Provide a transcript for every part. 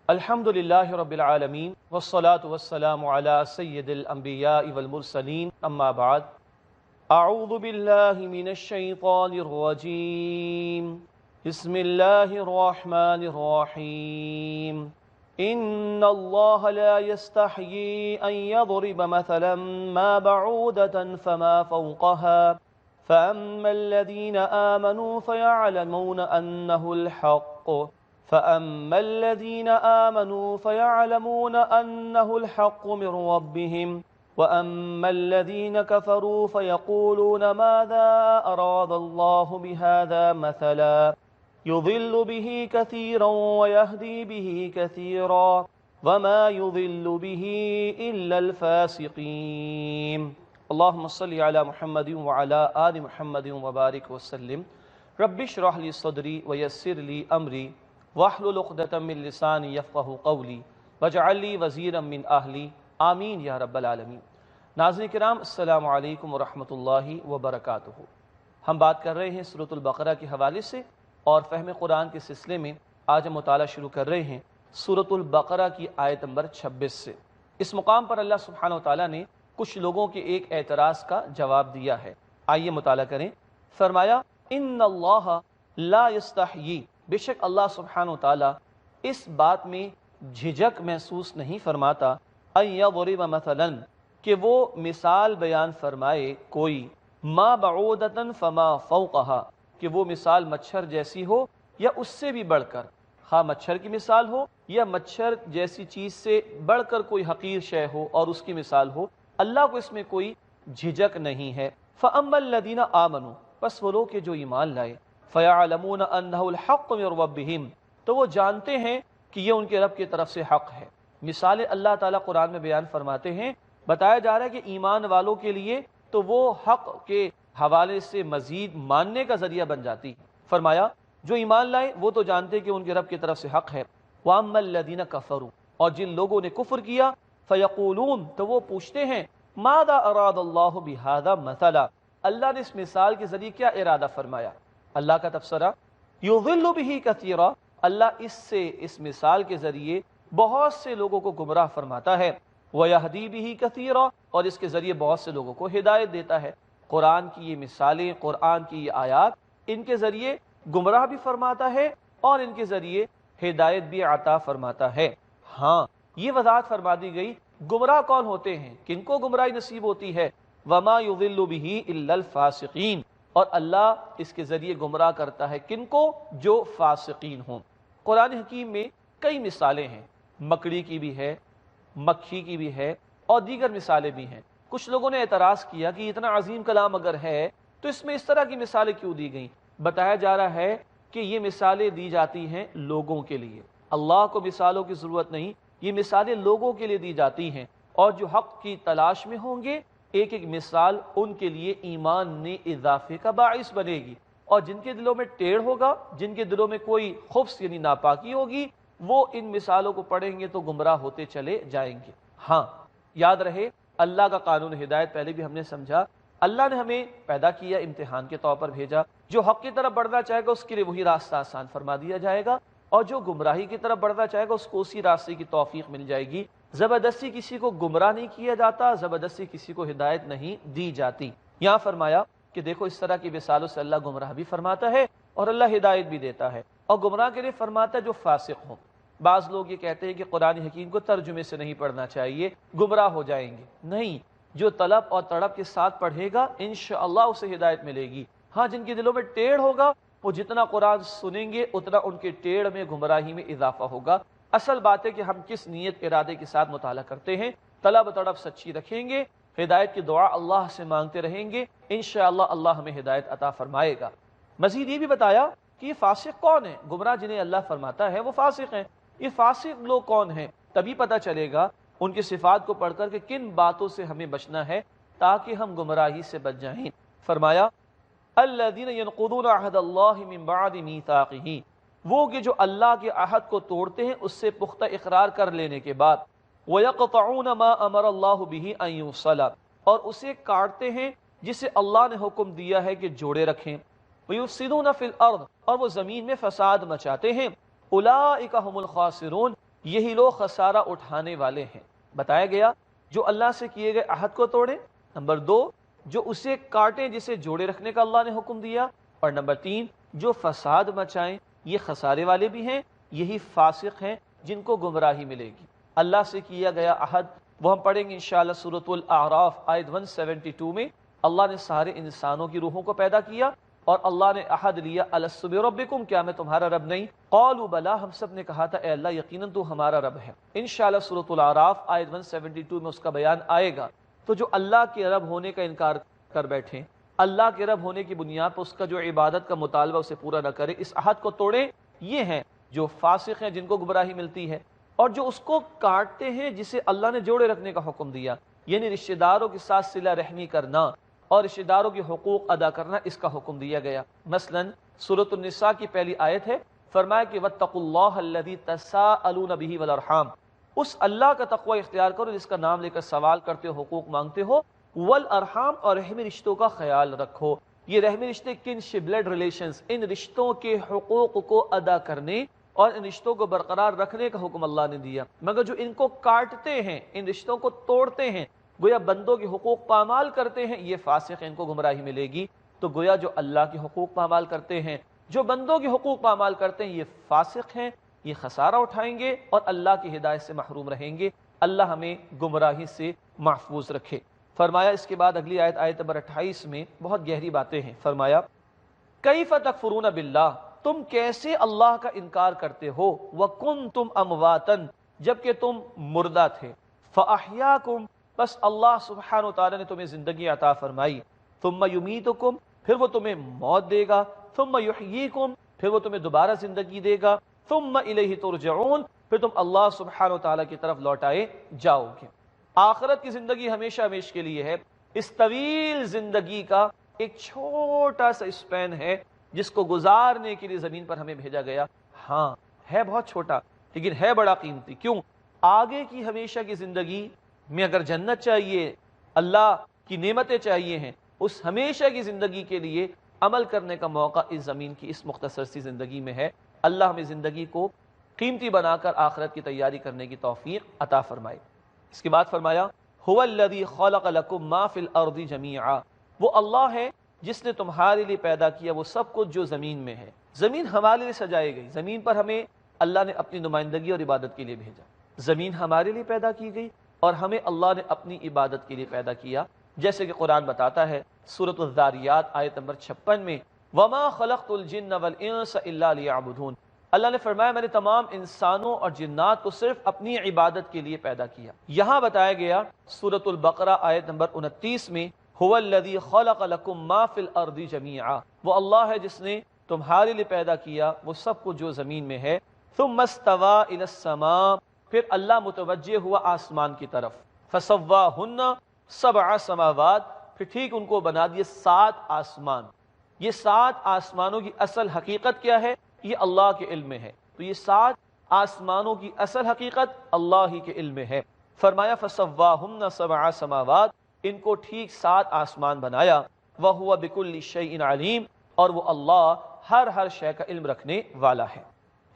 الحمدللہ رب العالمین والصلاة والسلام علی سید الانبیاء والمرسلین اما بعد اعوذ باللہ من الشیطان الرجیم بسم اللہ الرحمن الرحیم ان اللہ لا يستحیی ان يضرب مثلا ما بعودة فما فوقها فأما الذين آمنوا فيعلمون أنه الحق فأما الذين آمنوا فيعلمون أنه الحق من ربهم وأما الذين كفروا فيقولون ماذا أراد الله بهذا مثلا يضل به كثيرا ويهدي به كثيرا وما يضل به إلا الفاسقين اللهم صل على محمد وعلى آل محمد وبارك وسلم رب اشرح لي صدري ويسر لي أمري واحلل عقدۃ من لسانی یفقہوا قولی واجعل لی وزیرا من اہلی آمین یا رب العالمین۔ ناظرین کرام السلام علیکم ورحمۃ اللہ وبرکاتہ۔ ہم بات کر رہے ہیں سورۃ البقرہ کے حوالے سے اور فہم قرآن کے سلسلے میں آج ہم مطالعہ شروع کر رہے ہیں سورۃ البقرہ کی آیت نمبر 26 سے۔ اس مقام پر اللہ سبحانہ وتعالیٰ نے کچھ لوگوں کے ایک اعتراض کا جواب دیا ہے، آئیے مطالعہ کریں۔ فرمایا ان اللہ لا یستحیی، بے شک اللہ سبحانہ وتعالیٰ اس بات میں جھجک محسوس نہیں فرماتا ان یضرب مثلا، کہ وہ مثال بیان فرمائے کوئی، ما بعودۃ فما فوقها، کہ وہ مثال مچھر جیسی ہو یا اس سے بھی بڑھ کر، ہاں مچھر کی مثال ہو یا مچھر جیسی چیز سے بڑھ کر کوئی حقیر شے ہو اور اس کی مثال ہو، اللہ کو اس میں کوئی جھجک نہیں ہے۔ فاما الذین آمنوا، پس وہ لوگ کہ جو ایمان لائے، فَيَعْلَمُونَ أَنَّهُ الْحَقُّ مِنْ رَبِّهِمْ، تو وہ جانتے ہیں کہ یہ ان کے رب کی طرف سے حق ہے۔ مثال اللہ تعالیٰ قرآن میں بیان فرماتے ہیں، بتایا جا رہا ہے کہ ایمان والوں کے لیے تو وہ حق کے حوالے سے مزید ماننے کا ذریعہ بن جاتی ہے۔ فرمایا جو ایمان لائے وہ تو جانتے کہ ان کے رب کی طرف سے حق ہے۔ وَأَمَّا الَّذِينَ كَفَرُوا، اور جن لوگوں نے کفر کیا، فَيَقُولُونَ، تو وہ پوچھتے ہیں، مَاذَا أَرَادَ اللَّهُ بِهَذَا مَثَلًا، اللہ نے اس مثال کے ذریعے کیا ارادہ فرمایا؟ اللہ کا تبصرہ، یضل بہ کثیرا، اللہ اس مثال کے ذریعے بہت سے لوگوں کو گمراہ فرماتا ہے، ویہدی بہ کثیرا، اور اس کے ذریعے بہت سے لوگوں کو ہدایت دیتا ہے۔ قرآن کی یہ مثالیں، قرآن کی یہ آیات، ان کے ذریعے گمراہ بھی فرماتا ہے اور ان کے ذریعے ہدایت بھی عطا فرماتا ہے۔ ہاں یہ وضاحت فرما دی گئی گمراہ کون ہوتے ہیں، کن کو گمراہی نصیب ہوتی ہے۔ وما یضل بہ الا الفاسقین، اور اللہ اس کے ذریعے گمراہ کرتا ہے کن کو؟ جو فاسقین ہوں۔ قرآن حکیم میں کئی مثالیں ہیں، مکڑی کی بھی ہے، مکھی کی بھی ہے اور دیگر مثالیں بھی ہیں۔ کچھ لوگوں نے اعتراض کیا کہ اتنا عظیم کلام اگر ہے تو اس میں اس طرح کی مثالیں کیوں دی گئیں؟ بتایا جا رہا ہے کہ یہ مثالیں دی جاتی ہیں لوگوں کے لیے، اللہ کو مثالوں کی ضرورت نہیں، یہ مثالیں لوگوں کے لیے دی جاتی ہیں، اور جو حق کی تلاش میں ہوں گے ایک ایک مثال ان کے لیے ایمان میں اضافے کا باعث بنے گی، اور جن کے دلوں میں ٹیڑھ ہوگا، جن کے دلوں میں کوئی خبث یعنی ناپاکی ہوگی، وہ ان مثالوں کو پڑھیں گے تو گمراہ ہوتے چلے جائیں گے۔ ہاں یاد رہے اللہ کا قانون ہدایت پہلے بھی ہم نے سمجھا، اللہ نے ہمیں پیدا کیا، امتحان کے طور پر بھیجا، جو حق کی طرف بڑھنا چاہے گا اس کے لیے وہی راستہ آسان فرما دیا جائے گا، اور جو گمراہی کی طرف بڑھنا چاہے گا اس کو اسی راستے کی توفیق مل جائے گی۔ زبردستی کسی کو گمراہ نہیں کیا جاتا، زبردستی کسی کو ہدایت نہیں دی جاتی۔ یہاں فرمایا کہ دیکھو اس طرح کی مثالوں سے اللہ گمراہ بھی فرماتا ہے اور اللہ ہدایت بھی دیتا ہے، اور گمراہ کے لیے فرماتا ہے جو فاسق ہوں۔ بعض لوگ یہ کہتے ہیں کہ قرآن حکیم کو ترجمے سے نہیں پڑھنا چاہیے، گمراہ ہو جائیں گے۔ نہیں، جو طلب اور تڑپ کے ساتھ پڑھے گا انشاءاللہ اسے ہدایت ملے گی۔ ہاں جن کے دلوں میں ٹیڑھ ہوگا وہ جتنا قرآن سنیں گے اتنا ان کے ٹیڑھ میں، گمراہی میں اضافہ ہوگا۔ اصل بات ہے کہ ہم کس نیت ارادے کے ساتھ مطالعہ کرتے ہیں، طلب تڑپ سچی رکھیں گے، ہدایت کی دعا اللہ سے مانگتے رہیں گے، انشاءاللہ اللہ ہمیں ہدایت عطا فرمائے گا۔ مزید یہ بھی بتایا کہ یہ فاسق کون ہے، گمراہ جنہیں اللہ فرماتا ہے وہ فاسق ہیں۔ یہ فاسق لوگ کون ہیں؟ تبھی پتہ چلے گا ان کی صفات کو پڑھ کر کہ کن باتوں سے ہمیں بچنا ہے تاکہ ہم گمراہی سے بچ جائیں۔ فرمایا الذین ینقضون عہد اللہ من بعد میثاقہ، وہ کہ جو اللہ کے عہد کو توڑتے ہیں اس سے پختہ اقرار کر لینے کے بعد، وَيَقْطَعُونَ مَا أَمَرَ اللَّهُ بِهِ أَن يُوصَلَ، اور اسے کاٹتے ہیں جسے اللہ نے حکم دیا ہے کہ جوڑے رکھیں، وَيُفْسِدُونَ فِي الْأَرْضِ، اور وہ زمین میں فساد مچاتے ہیں، أُولَئِكَ هُمُ الْخَاسِرُونَ، یہی لوگ خسارہ اٹھانے والے ہیں۔ بتایا گیا جو اللہ سے کیے گئے عہد کو توڑیں، نمبر 2 جو اسے کاٹیں جسے جوڑے رکھنے کا اللہ نے حکم دیا، اور نمبر 3 جو فساد مچائیں، یہ خسارے والے بھی ہیں، یہی فاسق ہیں جن کو گمراہی ملے گی۔ اللہ سے کیا گیا عہد وہ ہم پڑھیں گے انشاءاللہ سورۃ الاعراف آیت 172 میں۔ اللہ نے سارے انسانوں کی روحوں کو پیدا کیا اور اللہ نے عہد لیا الست بربکم، کیا میں تمہارا رب نہیں؟ قالوا بلا، ہم سب نے کہا تھا اے اللہ یقیناً تو ہمارا رب ہے۔ انشاءاللہ سورۃ الاعراف آیت 172 میں اس کا بیان آئے گا۔ تو جو اللہ کے رب ہونے کا انکار کر بیٹھیں، اللہ کے رب ہونے کی بنیاد پر اس کا جو عبادت کا مطالبہ اسے پورا نہ کرے، اس عہد کو توڑیں، یہ ہیں جو فاسق ہیں جن کو گمراہی ملتی ہے۔ اور جو اس کو کاٹتے ہیں جسے اللہ نے جوڑے رکھنے کا حکم دیا، یعنی رشتہ داروں کے ساتھ صلہ رحمی کرنا اور رشتہ داروں کے حقوق ادا کرنا، اس کا حکم دیا گیا۔ مثلا سورۃ النساء کی پہلی آیت ہے، فرمایا کہ واتقوا اللہ الذی تساءلون بہ والارحام، اس اللہ کا تقوی اختیار کرو جس کا نام لے کر سوال کرتے ہو، حقوق مانگتے ہو، والارحام، اور رحمی رشتوں کا خیال رکھو۔ یہ رحمی رشتے کنشپ بلڈ ریلیشنز، ان رشتوں کے حقوق کو ادا کرنے اور ان رشتوں کو برقرار رکھنے کا حکم اللہ نے دیا۔ مگر جو ان کو کاٹتے ہیں، ان رشتوں کو توڑتے ہیں، گویا بندوں کے حقوق پامال کرتے ہیں، یہ فاسق ہیں، ان کو گمراہی ملے گی۔ تو گویا جو اللہ کے حقوق پامال کرتے ہیں، جو بندوں کے حقوق پامال کرتے ہیں، یہ فاسق ہیں، یہ خسارہ اٹھائیں گے اور اللہ کی ہدایت سے محروم رہیں گے۔ اللہ ہمیں گمراہی سے محفوظ رکھے۔ فرمایا اس کے بعد اگلی آیت، آیت نمبر 28 میں بہت گہری باتیں ہیں۔ فرمایا کیف تکفرون باللہ، تم کیسے اللہ کا انکار کرتے ہو، وکنتم امواتا، جبکہ تم مردہ تھے، فاحیاکم، بس اللہ سبحانہ وتعالی نے تمہیں زندگی عطا فرمائی، ثم یمیتکم، پھر وہ تمہیں موت دے گا، ثم یحییکم، پھر وہ تمہیں دوبارہ زندگی دے گا، ثم الیہ ترجعون، پھر تم اللہ سبحانہ وتعالی کی طرف لوٹائے جاؤ گے۔ آخرت کی زندگی ہمیشہ ہمیشہ کے لیے ہے۔ اس طویل زندگی کا ایک چھوٹا سا اسپین ہے جس کو گزارنے کے لیے زمین پر ہمیں بھیجا گیا۔ ہاں ہے بہت چھوٹا لیکن ہے بڑا قیمتی۔ کیوں؟ آگے کی ہمیشہ کی زندگی میں اگر جنت چاہیے، اللہ کی نعمتیں چاہیے ہیں، اس ہمیشہ کی زندگی کے لیے عمل کرنے کا موقع اس زمین کی اس مختصر سی زندگی میں ہے۔ اللہ ہمیں زندگی کو قیمتی بنا کر آخرت کی تیاری کرنے کی توفیق عطا فرمائے۔ اس کے بعد فرمایا هو الذی خلق لکم ما فی الارض جمیعا، وہ اللہ ہے جس نے تمہارے لیے پیدا کیا وہ سب کچھ جو زمین میں ہے۔ زمین ہمارے لیے سجائی گئی، زمین پر ہمیں اللہ نے اپنی نمائندگی اور عبادت کے لیے بھیجا۔ زمین ہمارے لیے پیدا کی گئی اور ہمیں اللہ نے اپنی عبادت کے لیے پیدا کیا، جیسے کہ قرآن بتاتا ہے سورۃ الذاریات آیت نمبر 56 میں، وما خلقت الجن والانس الا لیعبدون، اللہ نے فرمایا میں نے تمام انسانوں اور جنات کو صرف اپنی عبادت کے لیے پیدا کیا۔ یہاں بتایا گیا سورۃ البقرہ آیت نمبر 29 میں، هو الذی خلق لکم ما فی الارض جمیعا، وہ اللہ ہے جس نے تمہارے لیے پیدا کیا وہ سب کچھ جو زمین میں ہے۔ ثم استوى الی السماء، پھر اللہ متوجہ ہوا آسمان کی طرف، فسواہن سبع سماوات، پھر ٹھیک ان کو بنا دیے 7 آسمان۔ یہ 7 آسمانوں کی اصل حقیقت کیا ہے؟ یہ اللہ کے علم میں ہے۔ تو یہ 7 آسمانوں کی اصل حقیقت اللہ ہی کے علم میں ہے۔ فرمایا فسواہن سبع سماوات، ان کو ٹھیک 7 آسمان بنایا، وَهُوَ بِكُلِّ شَيْءٍ عَلِيمٌ، اور وہ اللہ ہر شے کا علم رکھنے والا ہے۔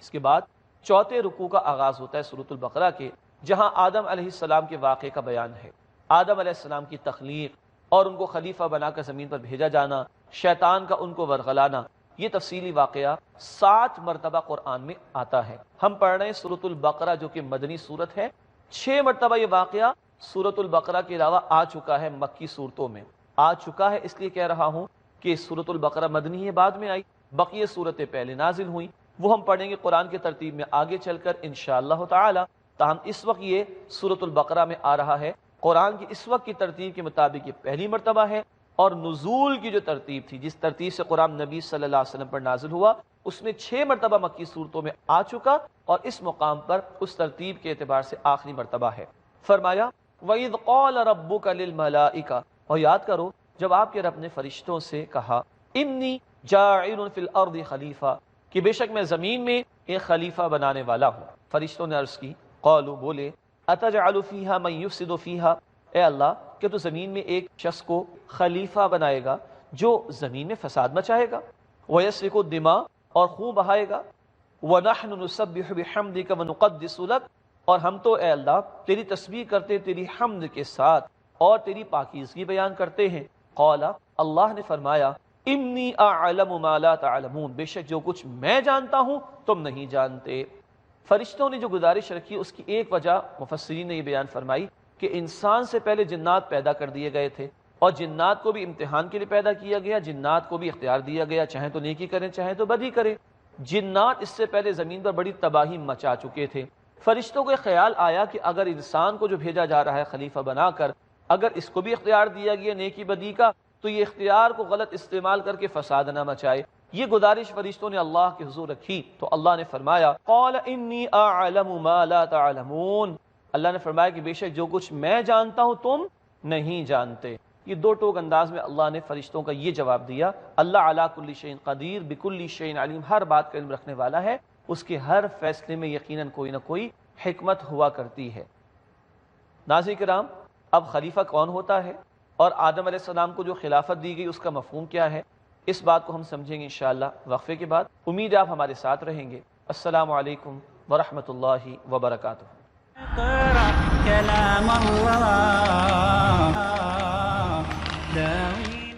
اس کے بعد چوتھے رکوع کا آغاز ہوتا ہے سورۃ البقرہ کے، جہاں آدم علیہ السلام کے واقعے کا بیان ہے۔ آدم علیہ السلام کی تخلیق اور ان کو خلیفہ بنا کر زمین پر بھیجا جانا، شیطان کا ان کو ورغلانا، یہ تفصیلی واقعہ 7 مرتبہ قرآن میں آتا ہے۔ ہم پڑھ رہے ہیں سورۃ البقرہ جو کہ مدنی سورت ہے، 6 مرتبہ یہ واقعہ سورۃ البقرہ کے علاوہ آ چکا ہے، مکی صورتوں میں آ چکا ہے۔ اس لیے کہہ رہا ہوں کہ سورۃ البقرہ مدنی ہے، بعد میں آئی، بقیہ صورتیں پہلے نازل ہوئیں، وہ ہم پڑھیں گے قرآن کی ترتیب میں آگے چل کر انشاءاللہ تعالی۔ تاہم اس وقت یہ سورۃ البقرہ میں آ رہا ہے، قرآن کی اس وقت کی ترتیب کے مطابق یہ پہلی مرتبہ ہے، اور نزول کی جو ترتیب تھی، جس ترتیب سے قرآن نبی صلی اللہ علیہ وسلم پر نازل ہوا، اس میں 6 مرتبہ مکی صورتوں میں آ چکا، اور اس مقام پر اس ترتیب کے اعتبار سے آخری مرتبہ ہے۔ فرمایا وَإِذْ قَالَ رَبُّكَ لِلْمَلَائِكَةِ، اور یاد کرو جب آپ کے رب نے فرشتوں سے کہا انی جاعل فی الارض خلیفہ، کہ بے شک میں زمین میں ایک خلیفہ بنانے والا ہوں۔ فرشتوں نے عرض کی، قالوا، بولے، اتجعل فیہا من یفسد فیہا، اے اللہ کہ تو زمین میں ایک شخص کو خلیفہ بنائے گا جو زمین میں فساد مچائے گا، وَيَسْفِكُ الدِّمَاء، اور خون بہائے گا، وَنَحْنُ نُسَبِّحُ بِحَمْدِكَ وَنُقَدِّسُ لَكَ، اور ہم تو اے اللہ تیری تسبیح کرتے تیری حمد کے ساتھ اور تیری پاکیزگی بیان کرتے ہیں۔ قال، اللہ نے فرمایا، انی اعلم ما لا تعلمون، بے شک جو کچھ میں جانتا ہوں تم نہیں جانتے۔ فرشتوں نے جو گزارش رکھی اس کی ایک وجہ مفسرین نے یہ بیان فرمائی کہ انسان سے پہلے جنات پیدا کر دیے گئے تھے، اور جنات کو بھی امتحان کے لیے پیدا کیا گیا، جنات کو بھی اختیار دیا گیا، چاہیں تو نیکی کریں چاہیں تو بدی کریں۔ جنات اس سے پہلے زمین پر بڑی تباہی مچا چکے تھے۔ فرشتوں کو خیال آیا کہ اگر انسان کو جو بھیجا جا رہا ہے خلیفہ بنا کر، اگر اس کو بھی اختیار دیا گیا نیکی بدی کا، تو یہ اختیار کو غلط استعمال کر کے فساد نہ مچائے۔ یہ گزارش فرشتوں نے اللہ کے حضور رکھی تو اللہ نے فرمایا، قال انی اعلم ما لا تعلمون، اللہ نے فرمایا کہ بے شک جو کچھ میں جانتا ہوں تم نہیں جانتے۔ یہ دو ٹوک انداز میں اللہ نے فرشتوں کا یہ جواب دیا۔ اللہ علی کل شیء قدیر بکل شیء علیم، ہر بات کا علم رکھنے والا ہے، اس کے ہر فیصلے میں یقیناً کوئی نہ کوئی حکمت ہوا کرتی ہے۔ ناظرین کرام، اب خلیفہ کون ہوتا ہے اور آدم علیہ السلام کو جو خلافت دی گئی اس کا مفہوم کیا ہے، اس بات کو ہم سمجھیں گے انشاءاللہ وقفے کے بعد۔ امید ہے آپ ہمارے ساتھ رہیں گے۔ السلام علیکم ورحمۃ اللہ وبرکاتہ۔ اقرأ كلام الله داوين۔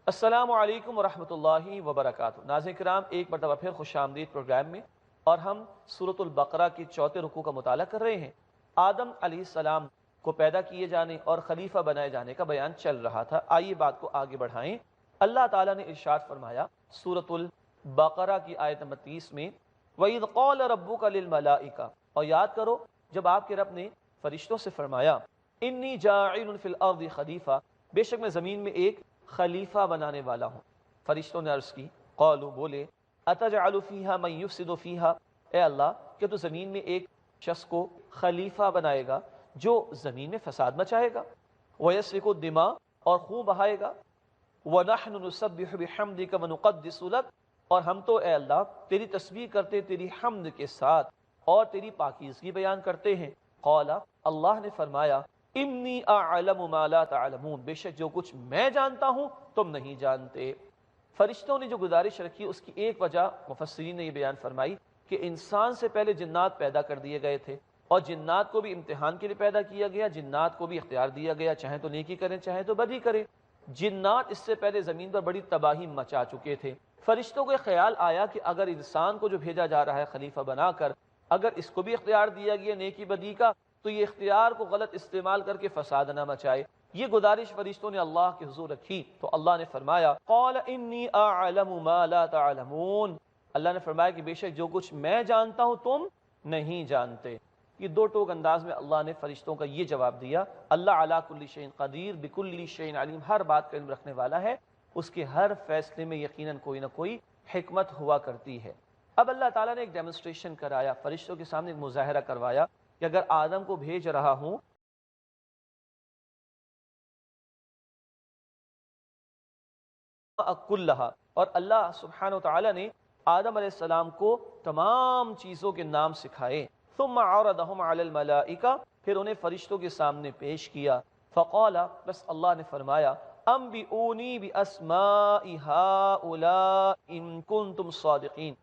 السلام علیکم ورحمۃ اللہ وبرکاتہ۔ ناظرین کرام، ایک مرتبہ پھر خوش آمدید پروگرام میں، اور ہم سورۃ البقرہ کی چوتھے رکوع کا مطالعہ کر رہے ہیں۔ آدم علیہ السلام کو پیدا کیے جانے اور خلیفہ بنائے جانے کا بیان چل رہا تھا۔ آئیے بات کو آگے بڑھائیں۔ اللہ تعالیٰ نے ارشاد فرمایا سورۃ البقرہ کی آیت نمبر 30 میں، وَإِذْ قَالَ رَبُّكَ لِلْمَلَائِكَةِ، اور یاد کرو جب آپ کے رب نے فرشتوں سے فرمایا، انی جاعل فی الارض خلیفہ، بے شک میں زمین میں ایک خلیفہ بنانے والا ہوں۔ فرشتوں نے عرض کی، قالوا، بولے، اتجعل فیہا من یفسد فیہا، اے اللہ کہ تو زمین میں ایک شخص کو خلیفہ بنائے گا جو زمین میں فساد مچائے گا، ویسفک الدماء، اور خون بہائے گا، وَنَحْنُ نُسَبِّحُ بِحَمْدِكَ وَنُقَدِّسُ لَكَ، اور ہم تو اے اللہ تیری تسبیح کرتے تیری حمد کے ساتھ اور تیری پاکیزگی بیان کرتے ہیں۔ قال، اللہ نے فرمایا، انی اعلم ما لا تعلمون، بے شک جو کچھ میں جانتا ہوں تم نہیں جانتے۔ فرشتوں نے جو گزارش رکھی اس کی ایک وجہ مفسرین نے یہ بیان فرمائی کہ انسان سے پہلے جنات پیدا کر دیے گئے تھے، اور جنات کو بھی امتحان کے لیے پیدا کیا گیا، جنات کو بھی اختیار دیا گیا، چاہیں تو نیکی کریں چاہیں تو بدی کریں۔ جنات اس سے پہلے زمین پر بڑی تباہی مچا چکے تھے۔ فرشتوں کو خیال آیا کہ اگر انسان کو جو بھیجا جا رہا ہے خلیفہ بنا کر، اگر اس کو بھی اختیار دیا گیا نیکی بدی کا، تو یہ اختیار کو غلط استعمال کر کے فساد نہ مچائے۔ یہ گزارش فرشتوں نے اللہ کے حضور رکھی تو اللہ نے فرمایا، قال انی اعلم ما لا تعلمون، اللہ نے فرمایا کہ بے شک جو کچھ میں جانتا ہوں تم نہیں جانتے۔ یہ دو ٹوک انداز میں اللہ نے فرشتوں کا یہ جواب دیا۔ اللہ علی کل شیء قدیر بکل شیء علیم، ہر بات کا علم رکھنے والا ہے، اس کے ہر فیصلے میں یقیناً کوئی نہ کوئی حکمت ہوا کرتی ہے۔ اب اللہ تعالیٰ نے ایک ڈیمونسٹریشن کرایا، فرشتوں کے سامنے ایک مظاہرہ کروایا کہ اگر آدم کو بھیج رہا ہوں کلھا، اور اللہ سبحانہ و تعالیٰ نے آدم علیہ السلام کو تمام چیزوں کے نام سکھائے۔ ثم عرضهم علی الملائکہ، پھر انہیں فرشتوں کے سامنے پیش کیا۔ فقال، بس اللہ نے فرمایا، انبئونی باسماء ہؤلاء ان کنتم صادقین،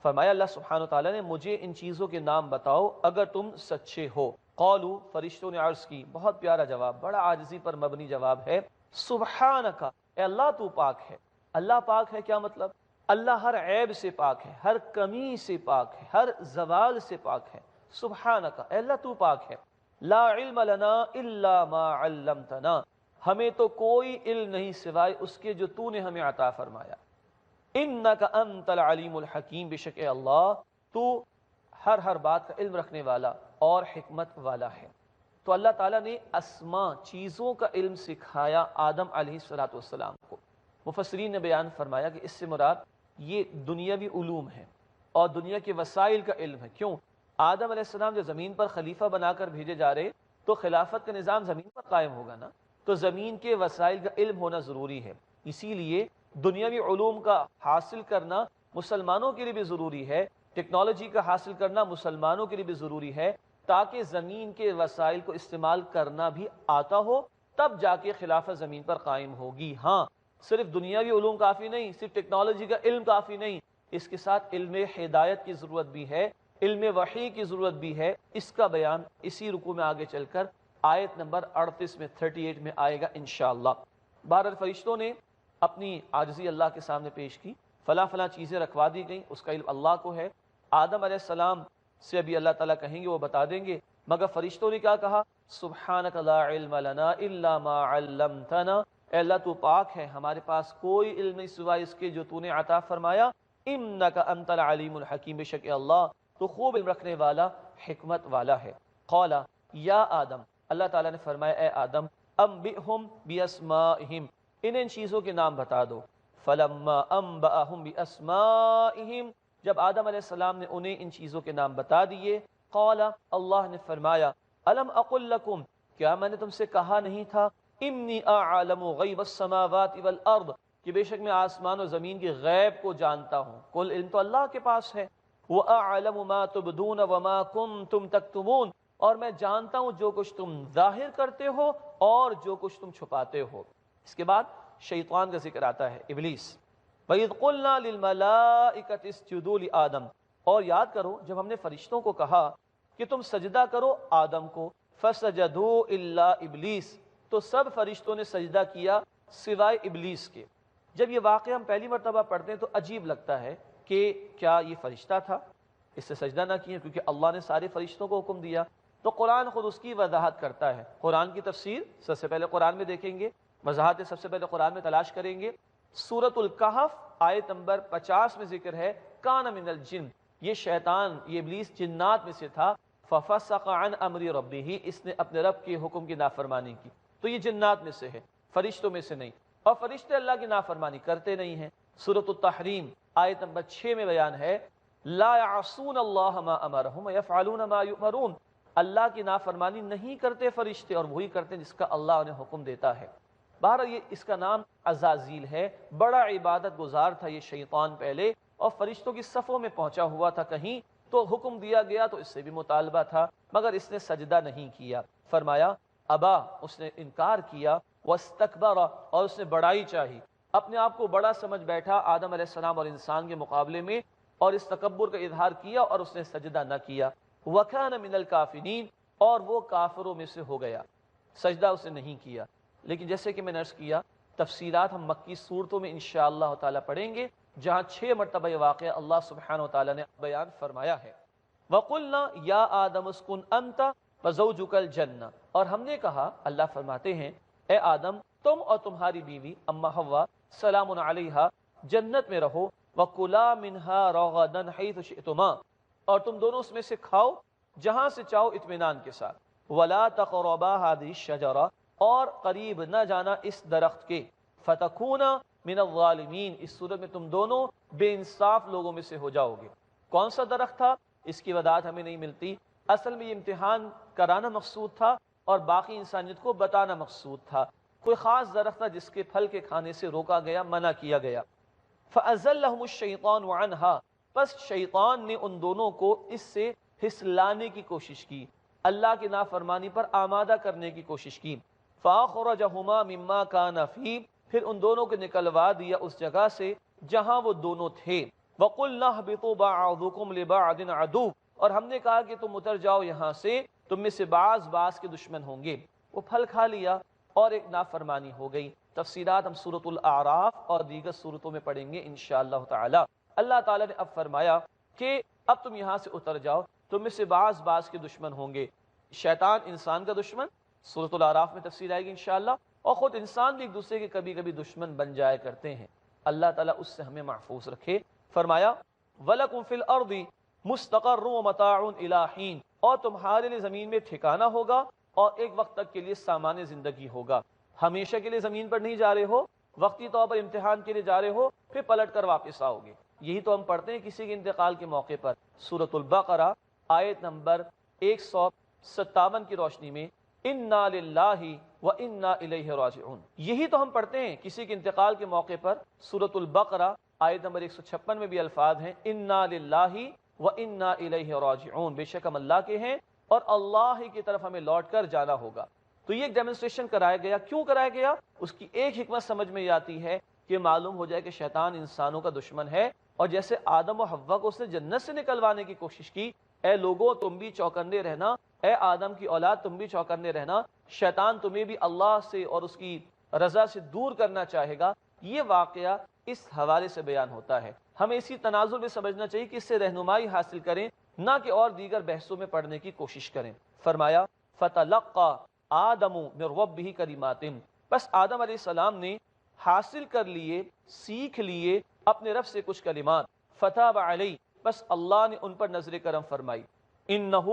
فرمایا اللہ سبحانہ وتعالی نے مجھے ان چیزوں کے نام بتاؤ اگر تم سچے ہو۔ قالوا، فرشتوں نے عرض کی، بہت پیارا جواب، بڑا عاجزی پر مبنی جواب ہے، سبحانک، اے اللہ تو پاک ہے۔ اللہ پاک ہے کیا مطلب؟ اللہ ہر عیب سے پاک ہے، ہر کمی سے پاک ہے، ہر زوال سے پاک ہے۔ سبحانک، اے اللہ تو پاک ہے۔ لا علم لنا الا ما علمتنا، ہمیں تو کوئی علم نہیں سوائے اس کے جو تو نے ہمیں عطا فرمایا۔ انک انت العلیم الحکیم، بے شک اے اللہ تو ہر بات کا علم رکھنے والا اور حکمت والا ہے۔ تو اللہ تعالیٰ نے اسماء، چیزوں کا علم سکھایا آدم علیہ السلام کو۔ مفسرین نے بیان فرمایا کہ اس سے مراد یہ دنیاوی علوم ہے اور دنیا کے وسائل کا علم ہے۔ کیوں؟ آدم علیہ السلام جو زمین پر خلیفہ بنا کر بھیجے جا رہے تو خلافت کا نظام زمین پر قائم ہوگا نا، تو زمین کے وسائل کا علم ہونا ضروری ہے۔ اسی لیے دنیاوی علوم کا حاصل کرنا مسلمانوں کے لیے بھی ضروری ہے، ٹیکنالوجی کا حاصل کرنا مسلمانوں کے لیے بھی ضروری ہے، تاکہ زمین کے وسائل کو استعمال کرنا بھی آتا ہو، تب جا کے خلافت زمین پر قائم ہوگی۔ ہاں، صرف دنیاوی علوم کافی نہیں، صرف ٹیکنالوجی کا علم کافی نہیں، اس کے ساتھ علم ہدایت کی ضرورت بھی ہے علم وحی کی ضرورت بھی ہے، اس کا بیان اسی رکوع میں آگے چل کر آیت نمبر 38 میں 38 میں آئے گا انشاءاللہ۔ بہرحال فرشتوں نے اپنی عاجزی اللہ کے سامنے پیش کی، فلاں فلاں چیزیں رکھوا دی گئیں، اس کا علم اللہ کو ہے۔ آدم علیہ السلام سے ابھی اللہ تعالیٰ کہیں گے، وہ بتا دیں گے، مگر فرشتوں نے کیا کہا؟ سبحانک لا علم لنا الا ما علمتنا، اے اللہ تو پاک ہے، ہمارے پاس کوئی علم نہیں سوائے اس کے جو تو نے عطا فرمایا۔ انک انت العلیم الحکیم، بے شک اللہ تو خوب علم رکھنے والا، حکمت والا ہے۔ قال یا آدم، اللہ تعالیٰ نے فرمایا اے آدم، انبئہم باسمائہم، ان چیزوں کے نام بتا دو۔ فلما انبأہم باسمائہم، جب آدم علیہ السلام نے انہیں ان چیزوں کے نام بتا دیے، قال، اللہ نے فرمایا، الم اقل لکم، کیا میں نے تم سے کہا نہیں تھا، انی اعلم غیب السماوات والارض، کہ بے شک میں آسمان و زمین کی غیب کو جانتا ہوں، کل علم تو اللہ کے پاس ہے، وَأَعْلَمُ مَا تُبْدُونَ وَمَا كُنْتُمْ تَكْتُمُونَ، اور میں جانتا ہوں جو کچھ تم ظاہر کرتے ہو اور جو کچھ تم چھپاتے ہو۔ اس کے بعد شیطان کا ذکر آتا ہے، ابلیس۔ وَإِذْ قُلْنَا لِلْمَلَائِكَةِ اسْجُدُوا لِآدَمَ، اور یاد کرو جب ہم نے فرشتوں کو کہا کہ تم سجدہ کرو آدم کو، فَسَجَدُوا إِلَّا إِبْلِيسَ، تو سب فرشتوں نے سجدہ کیا سوائے ابلیس کے۔ جب یہ واقعہ ہم پہلی مرتبہ پڑھتے ہیں تو عجیب لگتا ہے کہ کیا یہ فرشتہ تھا، اس سے سجدہ نہ کیا، کیونکہ اللہ نے سارے فرشتوں کو حکم دیا۔ تو قرآن خود اس کی وضاحت کرتا ہے۔ قرآن کی تفسیر سب سے پہلے قرآن میں دیکھیں گے، وضاحت سب سے پہلے قرآن میں تلاش کریں گے۔ سورۃ الکہف آیت نمبر 50 میں ذکر ہے، کان من الجن، یہ شیطان، یہ ابلیس جنات میں سے تھا، ففسق عن امر ربہ، اس نے اپنے رب کے حکم کی نافرمانی کی۔ تو یہ جنات میں سے ہے، فرشتوں میں سے نہیں، اور فرشتے اللہ کی نافرمانی کرتے نہیں ہیں۔ سورۃ التحریم آیت نمبر 6 میں بیان ہے، لا يعصون اللہ ما امرہم ویفعلون ما یؤمرون، اللہ کی نافرمانی نہیں کرتے فرشتے، اور وہی کرتے جس کا اللہ انہیں حکم دیتا ہے۔ بہرحال یہ اس کا نام عزازیل ہے، بڑا عبادت گزار تھا یہ شیطان پہلے، اور فرشتوں کی صفوں میں پہنچا ہوا تھا، کہیں تو حکم دیا گیا تو اس سے بھی مطالبہ تھا، مگر اس نے سجدہ نہیں کیا۔ فرمایا ابا، اس نے انکار کیا، واستکبر، اور اس نے بڑائی چاہی، اپنے آپ کو بڑا سمجھ بیٹھا آدم علیہ السلام اور انسان کے مقابلے میں، اور اس تکبر کا اظہار کیا اور اس نے سجدہ نہ کیا۔ وَكَانَ مِنَ الْكَافِرِينَ، اور وہ کافروں میں سے ہو گیا، سجدہ اس نے نہیں کیا۔ لیکن جیسے کہ میں نے عرض کیا، تفصیلات ہم مکی صورتوں میں انشاءاللہ تعالیٰ پڑھیں گے، جہاں 6 مرتبہ یہ واقعہ اللہ سبحانہ وتعالیٰ نے بیان فرمایا ہے۔ وَقُلْنَا يَا آدَمُ اسْكُنْ أَنْتَ وَزَوْجُكَ الْجَنَّةَ، اور ہم نے کہا، اللہ فرماتے ہیں، اے آدم، تم اور تمہاری بیوی اما حوا سلام علیہا جنت میں رہو، وَكُلَا مِنْهَا رَغَدًا حَيْثُ شِئْتُمَا، اور تم دونوں اس میں سے کھاؤ جہاں سے چاہو اطمینان کے ساتھ، وَلَا تَقْرَبَا هَذِهِ الشَّجَرَةَ، اور قریب نہ جانا اس درخت کے، فَتَكُونَ مِنَ الظَّالِمِينَ، اس صورت میں تم دونوں بے انصاف لوگوں میں سے ہو جاؤ گے۔ کون سا درخت تھا، اس کی وضاحت ہمیں نہیں ملتی، اصل میں یہ امتحان کرانا مقصود تھا اور باقی انسانیت کو بتانا مقصود تھا، کوئی خاص درخت تھا جس کے پھل کے کھانے سے روکا گیا، منع کیا گیا۔ فَأَزَلَّهُمُ الشَّيْطَانُ عَنْهَا، پس شیطان نے ان دونوں کو اس سے پھسلانے کی کوشش کی، اللہ کی نافرمانی پر آمادہ کرنے کی کوشش کی۔ فَأَخْرَجَهُمَا مِمَّا كَانَ فِيهِ، پھر ان دونوں کو نکلوا دیا اس جگہ سے جہاں وہ دونوں تھے۔ وَقُلْنَا اهْبِطُوا بَعْضُكُمْ لِبَعْضٍ عَدُوٌّ، اور ہم نے کہا کہ تم اتر جاؤ یہاں سے، تم میں سے بعض کے دشمن ہوں گے۔ وہ پھل کھا لیا اور ایک نافرمانی ہو گئی۔ تفصیلات ہم سورۃ الاعراف اور دیگر سورتوں میں پڑھیں گے انشاءاللہ تعالی۔ اللہ تعالیٰ نے اب فرمایا کہ اب تم یہاں سے اتر جاؤ، تم میں سے بعض کے دشمن ہوں گے۔ شیطان انسان کا دشمن، سورۃ الاعراف میں تفصیل آئے گی انشاءاللہ، اور خود انسان بھی ایک دوسرے کے کبھی کبھی دشمن بن جایا کرتے ہیں، اللہ تعالیٰ اس سے ہمیں محفوظ رکھے۔ فرمایا وَلَكُمْ فِي الْأَرْضِ مُسْتَقَرٌّ وَمَتَاعٌ إِلَىٰ حِينٍ، اور تمہارے لیے زمین میں ٹھکانہ ہوگا اور ایک وقت تک کے لیے سامان زندگی ہوگا۔ ہمیشہ کے لیے زمین پر نہیں جا رہے ہو، وقتی طور پر امتحان کے لیے جا رہے ہو، پھر پلٹ کر واپس آؤ گے۔ یہی تو ہم پڑھتے ہیں کسی کے انتقال کے موقع پر، سورۃ البقرہ آیت نمبر 157 کی روشنی میں، اِنَّا لِلَّهِ وَإِنَّا إِلَيْهِ رَاجِعُونَ، یہی تو ہم پڑھتے ہیں کسی کے انتقال کے موقع پر۔ سورۃ البقرہ آیت نمبر 156 میں بھی الفاظ ہیں، اِنَّا لِلَّهِ وَإِنَّا إِلَيْهِ رَاجِعُونَ، بے شک ہم اللہ کے ہیں اور اللہ ہی کی طرف ہمیں لوٹ کر جانا ہوگا۔ تو یہ ایک ڈیمونسٹریشن کرایا گیا، کیوں کرایا گیا؟ اس کی ایک حکمت سمجھ میں آتی ہے کہ معلوم ہو جائے کہ شیطان انسانوں کا دشمن ہے، اور جیسے آدم و حوا کو اس نے جنت سے نکلوانے کی کوشش کی، اے لوگوں تم بھی چوکنے رہنا، اے آدم کی اولاد تم بھی چوکنے رہنا، شیطان تمہیں بھی اللہ سے اور اس کی رضا سے دور کرنا چاہے گا۔ یہ واقعہ اس حوالے سے بیان ہوتا ہے۔ ہمیں اسی تناظر میں سمجھنا چاہیے کہ اس سے رہنمائی حاصل کریں، نہ کہ اور دیگر بحثوں میں پڑھنے کی کوشش کریں۔ فرمایا فَتَلَقَّى آدَمُ مِن رَبِّهِ کَلِمَاتٍ، بس آدم علیہ السلام نے حاصل کر لیے، سیکھ لیے اپنے رب سے کچھ کلمات، فَتَابَ عَلَيْهِ، بس اللہ نے ان پر نظر کرم فرمائی، إِنَّهُ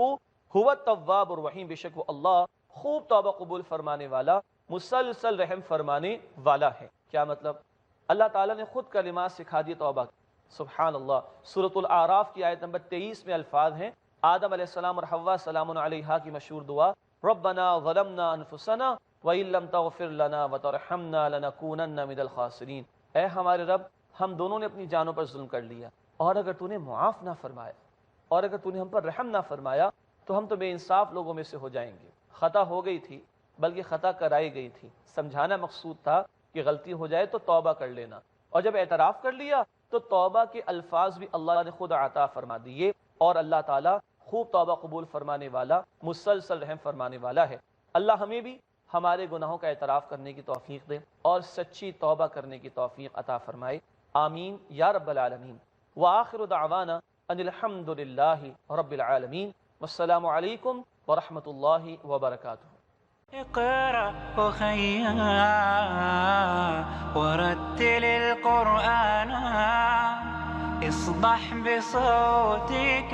هُوَ التَّوَّابُ الرَّحِيمُ، بے شک وہ اللہ خوب توبہ قبول فرمانے والا، مسلسل رحم فرمانے والا ہے۔ کیا مطلب؟ اللہ تعالیٰ نے خود کلمات سکھا دی توبہ، سبحان اللہ۔ سورۃ الاعراف کی آیت نمبر 23 میں الفاظ ہیں، آدم علیہ السلام اور حوا سلام علیہا کی مشہور دعا، ربنا ظلمنا انفسنا وَإِن لَّمْ تَغْفِرْ لَنَا وَتَرْحَمْنَا لَنَكُونَنَّ مِنَ الْخَاسِرِينَ، اے ہمارے رب ہم دونوں نے اپنی جانوں پر ظلم کر لیا، اور اگر تو نے معاف نہ فرمایا اور اگر تو نے ہم پر رحم نہ فرمایا تو ہم تو بے انصاف لوگوں میں سے ہو جائیں گے۔ خطا ہو گئی تھی، بلکہ خطا کرائی گئی تھی، سمجھانا مقصود تھا کہ غلطی ہو جائے تو توبہ کر لینا، اور جب اعتراف کر لیا تو توبہ کے الفاظ بھی اللہ نے خود عطا فرما دیے، اور اللہ تعالیٰ خوب توبہ قبول فرمانے والا، مسلسل رحم فرمانے والا ہے۔ اللہ ہمیں بھی ہمارے گناہوں کا اعتراف کرنے کی توفیق دے اور سچی توبہ کرنے کی توفیق عطا فرمائے، آمین یا رب العالمین۔ وآخر دعوانا ان الحمد للہ رب العالمین، والسلام علیکم ورحمۃ اللہ وبرکاتہ۔ اقرأ أخيا ورتل القرآن، اصدح بصوتك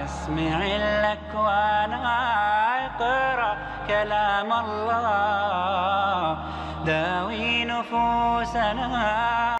اسمع الأكوان، اقرأ كلام الله داوي نفوسنا.